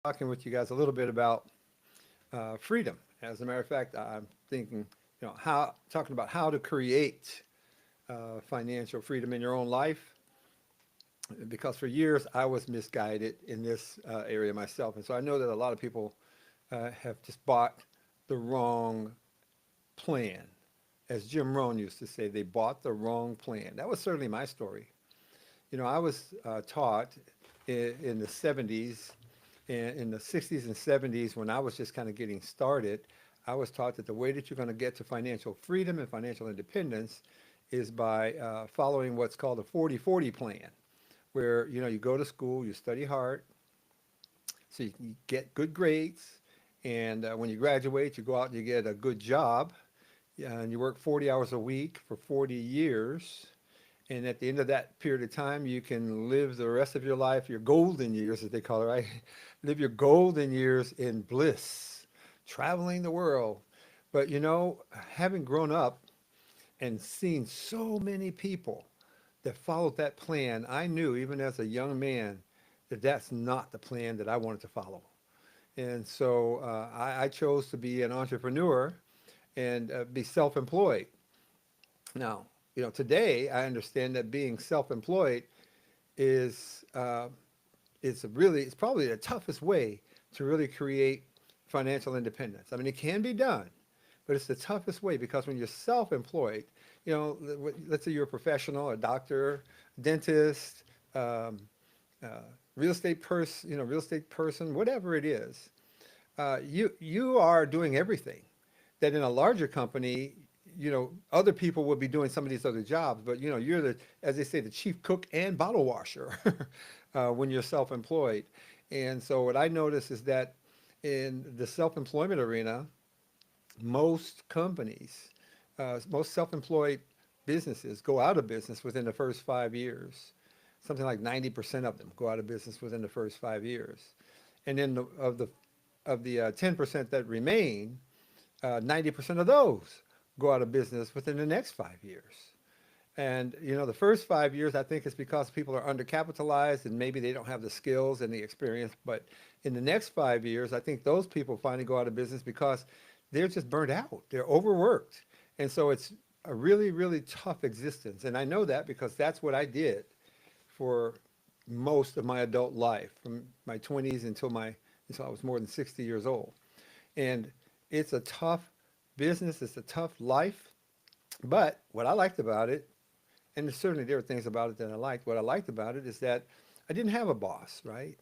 talking with you guys a little bit about freedom. As a matter of fact, I'm thinking, how talking about how to create financial freedom in your own life. Because for years I was misguided in this area myself, and so I know that a lot of people have just bought the wrong plan. As Jim Rohn used to say, they bought the wrong plan. That was certainly my story. I was taught in the 70s, in the 60s and 70s, when I was just kind of getting started, I was taught that the way that you're going to get to financial freedom and financial independence is by following what's called a 40-40 plan, where, you go to school, you study hard, so you can get good grades, and when you graduate, you go out and you get a good job, yeah, and you work 40 hours a week for 40 years. And at the end of that period of time, you can live the rest of your life, your golden years, as they call it, right? Live your golden years in bliss, traveling the world. But having grown up and seen so many people that followed that plan, I knew even as a young man that that's not the plan that I wanted to follow. And so I chose to be an entrepreneur and be self-employed. Now, today I understand that being self-employed is it's probably the toughest way to really create financial independence. I mean, it can be done, but it's the toughest way because when you're self-employed, let's say you're a professional, a doctor, dentist, um, uh, real estate person, whatever it is, you are doing everything that in a larger company, other people will be doing some of these other jobs, but you're as they say, the chief cook and bottle washer when you're self-employed. And so what I notice is that in the self-employment arena, most companies, most self-employed businesses go out of business within the first 5 years. Something like 90% of them go out of business within the first 5 years. And then of the 10% that remain, 90% of those go out of business within the next 5 years. And the first 5 years, I think it's because people are undercapitalized and maybe they don't have the skills and the experience. But in the next 5 years, I think those people finally go out of business because they're just burnt out. They're overworked. And so it's a really, really tough existence. And I know that because that's what I did for most of my adult life, from my 20s until I was more than 60 years old. And it's a tough business, it's a tough life. But what I liked about it, and certainly there were things about it that I liked, what I liked about it is that I didn't have a boss, right?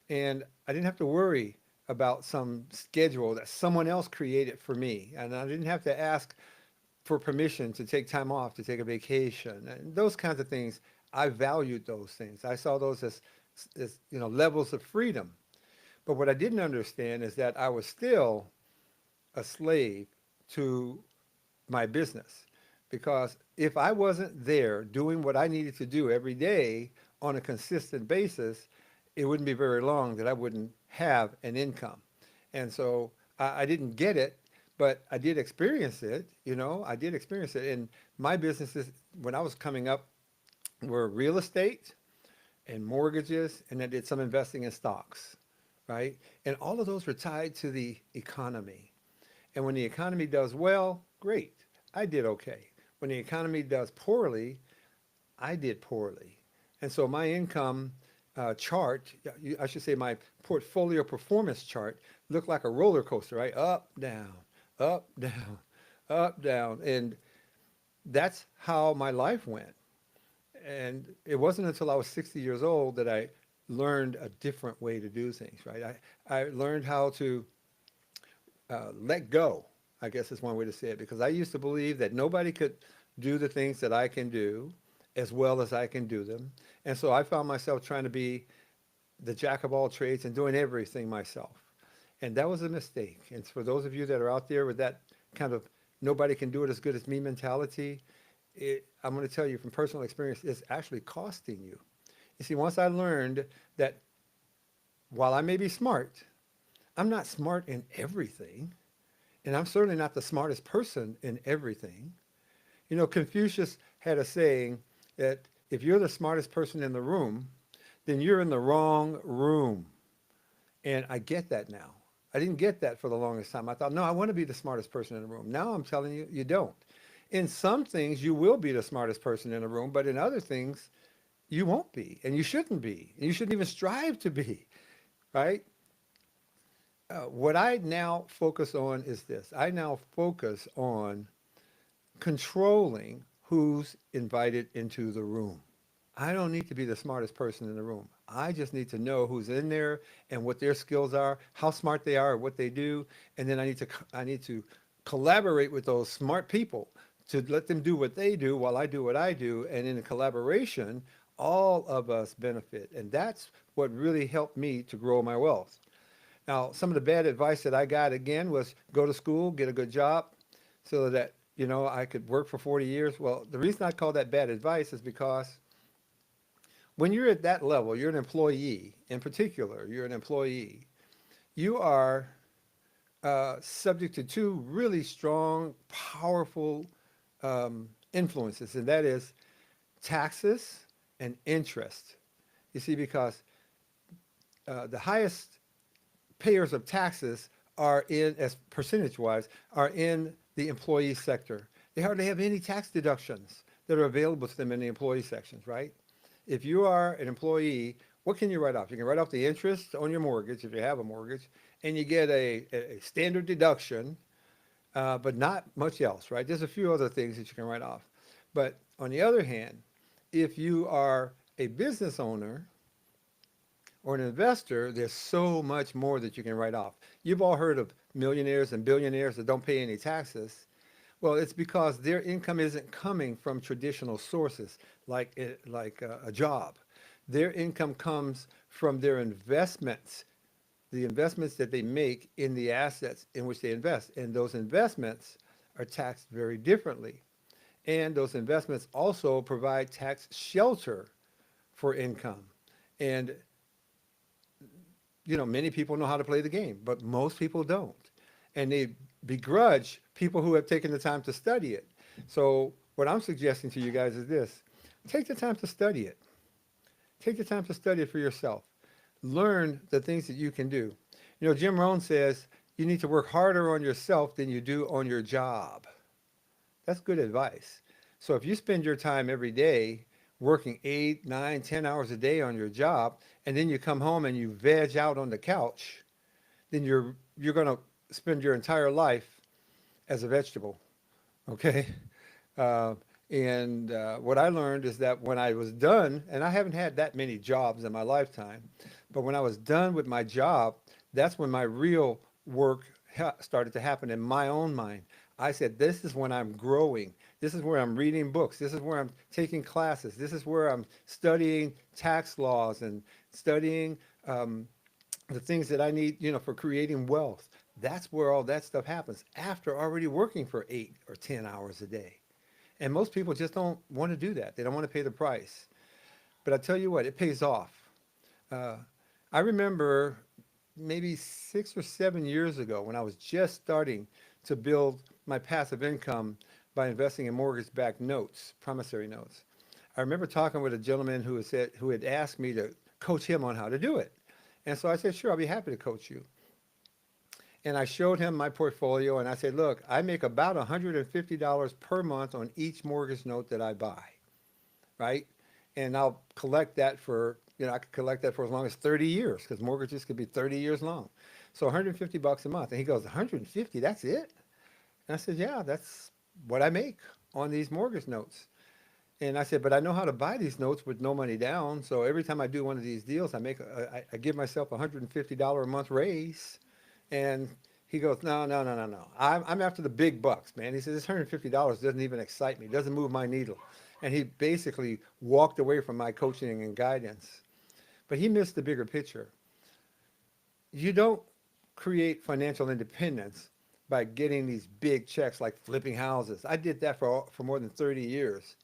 And I didn't have to worry about some schedule that someone else created for me. And I didn't have to ask for permission to take time off, to take a vacation, and those kinds of things. I valued those things. I saw those as levels of freedom. But what I didn't understand is that I was still a slave to my business. Because if I wasn't there doing what I needed to do every day on a consistent basis, it wouldn't be very long that I wouldn't have an income. And so I didn't get it, but I did experience it. I did experience it. And my businesses, when I was coming up, were real estate and mortgages, and I did some investing in stocks, right? And all of those were tied to the economy. And when the economy does well, great, I did okay. When the economy does poorly, I did poorly. And so my income chart, I should say my portfolio performance chart, looked like a roller coaster, right? Up, down, up, down, up, down. And that's how my life went. And it wasn't until I was 60 years old that I learned a different way to do things, right? I learned how to let go, I guess is one way to say it, because I used to believe that nobody could do the things that I can do as well as I can do them. And so I found myself trying to be the jack of all trades and doing everything myself. And that was a mistake. And for those of you that are out there with that kind of nobody can do it as good as me mentality, I'm going to tell you from personal experience, it's actually costing you. You see, once I learned that while I may be smart, I'm not smart in everything, and I'm certainly not the smartest person in everything. Confucius had a saying that if you're the smartest person in the room, then you're in the wrong room. And I get that now. I didn't get that for the longest time. I thought, no, I want to be the smartest person in the room. Now I'm telling you, you don't. In some things, you will be the smartest person in the room, but in other things, you won't be, and you shouldn't be, and you shouldn't even strive to be, right? What I now focus on is this. I now focus on controlling who's invited into the room. I don't need to be the smartest person in the room. I just need to know who's in there and what their skills are, how smart they are, what they do, and then I need to collaborate with those smart people to let them do what they do while I do what I do, and in a collaboration, all of us benefit, and that's what really helped me to grow my wealth. Now, some of the bad advice that I got again was go to school, get a good job, so that I could work for 40 years. Well, the reason I call that bad advice is because when you're at that level, you're an employee. In particular, you're an employee. You are subject to two really strong, powerful influences, and that is taxes and interest. You see, because the highest payers of taxes are in, as percentage wise, are in the employee sector. They hardly have any tax deductions that are available to them in the employee sections, right? If you are an employee, what can you write off? You can write off the interest on your mortgage if you have a mortgage, and you get a standard deduction, but not much else, right? There's a few other things that you can write off. But on the other hand, if you are a business owner or an investor, there's so much more that you can write off. You've all heard of millionaires and billionaires that don't pay any taxes. Well, it's because their income isn't coming from traditional sources like a job. Their income comes from their investments, the investments that they make in the assets in which they invest. And those investments are taxed very differently. And those investments also provide tax shelter for income. And many people know how to play the game, but most people don't. And they begrudge people who have taken the time to study it. So what I'm suggesting to you guys is this. Take the time to study it. Take the time to study it for yourself. Learn the things that you can do. Jim Rohn says you need to work harder on yourself than you do on your job. That's good advice. So if you spend your time every day working 8, 9, 10 hours a day on your job, and then you come home and you veg out on the couch, then you're going to spend your entire life as a vegetable. Okay? And what I learned is that when I was done, and I haven't had that many jobs in my lifetime, but when I was done with my job, that's when my real work started to happen in my own mind. I said, this is when I'm growing. This is where I'm reading books. This is where I'm taking classes. This is where I'm studying tax laws and studying the things that I need, for creating wealth. That's where all that stuff happens after already working for 8 or 10 hours a day. And most people just don't want to do that. They don't want to pay the price. But I tell you what, it pays off. Uh, I remember maybe 6 or 7 years ago when I was just starting to build my passive income by investing in mortgage-backed notes, promissory notes. I remember talking with a gentleman who had asked me to coach him on how to do it. And so I said, sure, I'll be happy to coach you. And I showed him my portfolio and I said, look, I make about $150 per month on each mortgage note that I buy, right? And I'll collect that for, I could collect that for as long as 30 years because mortgages could be 30 years long. So 150 bucks a month. And he goes, 150, that's it? And I said, yeah, that's what I make on these mortgage notes. And I said, but I know how to buy these notes with no money down. So every time I do one of these deals, I give myself a $150 a month raise. And he goes, no, no, no, no, no. I'm after the big bucks, man. He says, this $150 doesn't even excite me. It doesn't move my needle. And he basically walked away from my coaching and guidance. But he missed the bigger picture. You don't create financial independence by getting these big checks like flipping houses. I did that for more than 30 years.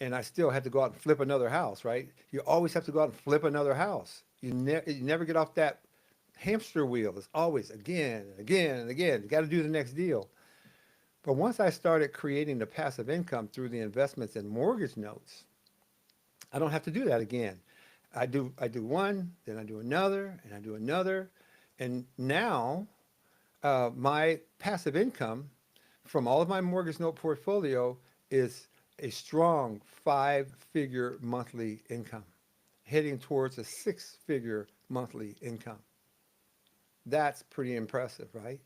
And I still had to go out and flip another house, right? You always have to go out and flip another house. You never get off that hamster wheel. It's always again and again and again. You got to do the next deal. But once I started creating the passive income through the investments in mortgage notes, I don't have to do that again. I do one, then I do another, and I do another. And now my passive income from all of my mortgage note portfolio is a strong 5-figure monthly income, heading towards a 6-figure monthly income. That's pretty impressive, right?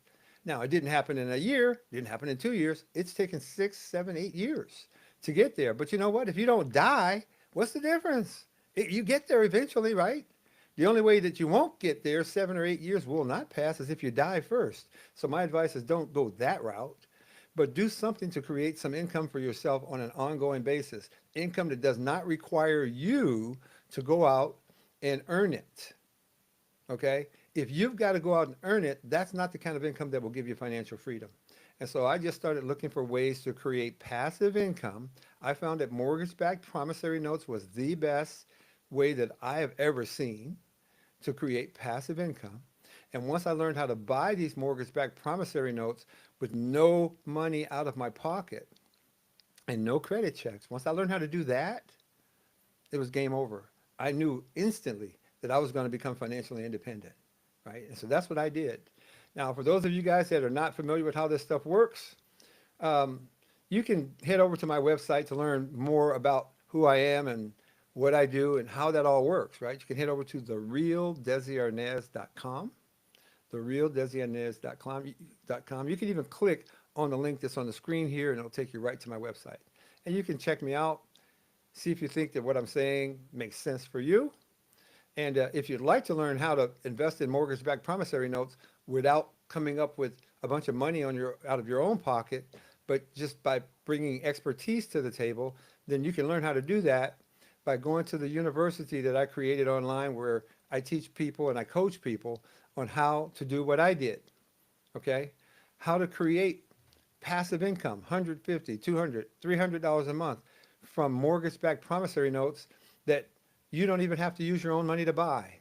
Now, it didn't happen in a year, didn't happen in 2 years. It's taken 6, 7, 8 years to get there. But you know what? If you don't die, what's the difference? You get there eventually, right? The only way that you won't get there, 7 or 8 years will not pass, is if you die first. So my advice is don't go that route, but do something to create some income for yourself on an ongoing basis. Income that does not require you to go out and earn it. Okay? If you've got to go out and earn it, that's not the kind of income that will give you financial freedom. And so I just started looking for ways to create passive income. I found that mortgage-backed promissory notes was the best way that I have ever seen to create passive income. And once I learned how to buy these mortgage-backed promissory notes with no money out of my pocket and no credit checks, once I learned how to do that, it was game over. I knew instantly that I was going to become financially independent, right? And so that's what I did. Now, for those of you guys that are not familiar with how this stuff works, um, you can head over to my website to learn more about who I am and what I do and how that all works, right? You can head over to therealdesiarnaz.com, therealdesiarnaz.com. You can even click on the link that's on the screen here and it'll take you right to my website. And you can check me out, see if you think that what I'm saying makes sense for you. And if you'd like to learn how to invest in mortgage-backed promissory notes without coming up with a bunch of money out of your own pocket, but just by bringing expertise to the table, then you can learn how to do that by going to the university that I created online where I teach people and I coach people on how to do what I did, okay? How to create passive income, $150, $200, $300 a month from mortgage-backed promissory notes that you don't even have to use your own money to buy.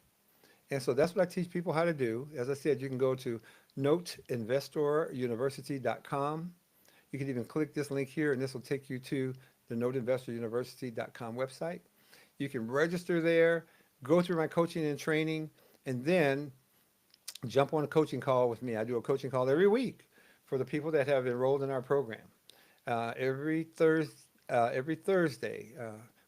And so that's what I teach people how to do. As I said, you can go to noteinvestoruniversity.com. You can even click this link here and this will take you to the noteinvestoruniversity.com website. You can register there, go through my coaching and training, and then jump on a coaching call with me. I do a coaching call every week for the people that have enrolled in our program. Every Thursday,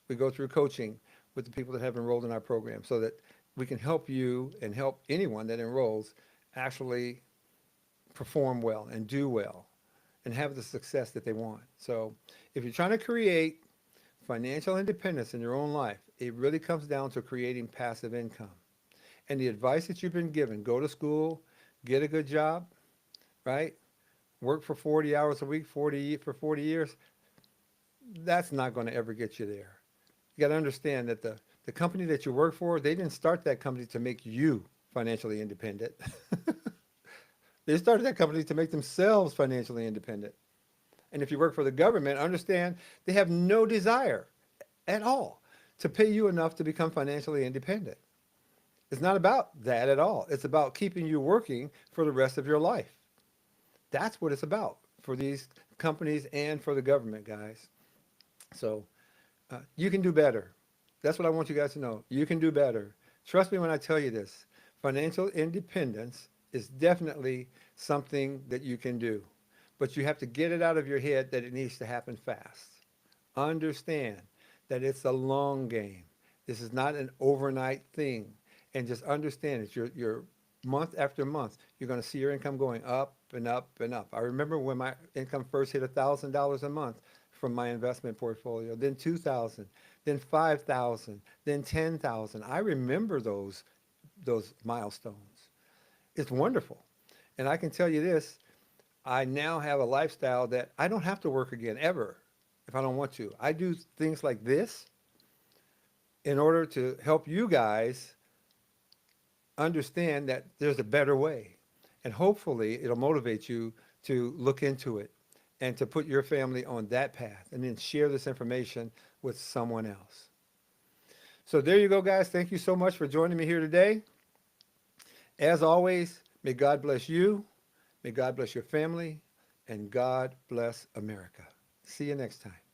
we go through coaching with the people that have enrolled in our program so that we can help you and help anyone that enrolls actually perform well and do well and have the success that they want. So if you're trying to create financial independence in your own life, it really comes down to creating passive income. And the advice that you've been given, go to school, get a good job, right? Work for 40 hours a week, for 40 years, that's not going to ever get you there. You got to understand that the company that you work for, they didn't start that company to make you financially independent. They started that company to make themselves financially independent. And if you work for the government, understand they have no desire at all to pay you enough to become financially independent. It's not about that at all. It's about keeping you working for the rest of your life. That's what it's about for these companies and for the government, guys. So you can do better. That's what I want you guys to know. You can do better. Trust me when I tell you this. Financial independence is definitely something that you can do. But you have to get it out of your head that it needs to happen fast. Understand that it's a long game. This is not an overnight thing. And just understand that your month after month, you're going to see your income going up and up and up. I remember when my income first hit $1,000 a month from my investment portfolio, then 2,000, then 5,000, then 10,000. I remember those milestones. It's wonderful. And I can tell you this, I now have a lifestyle that I don't have to work again ever if I don't want to. I do things like this in order to help you guys understand that there's a better way. And hopefully it'll motivate you to look into it and to put your family on that path and then share this information with someone else. So there you go, guys. Thank you so much for joining me here today. As always, may God bless you, may God bless your family, and God bless America. See you next time.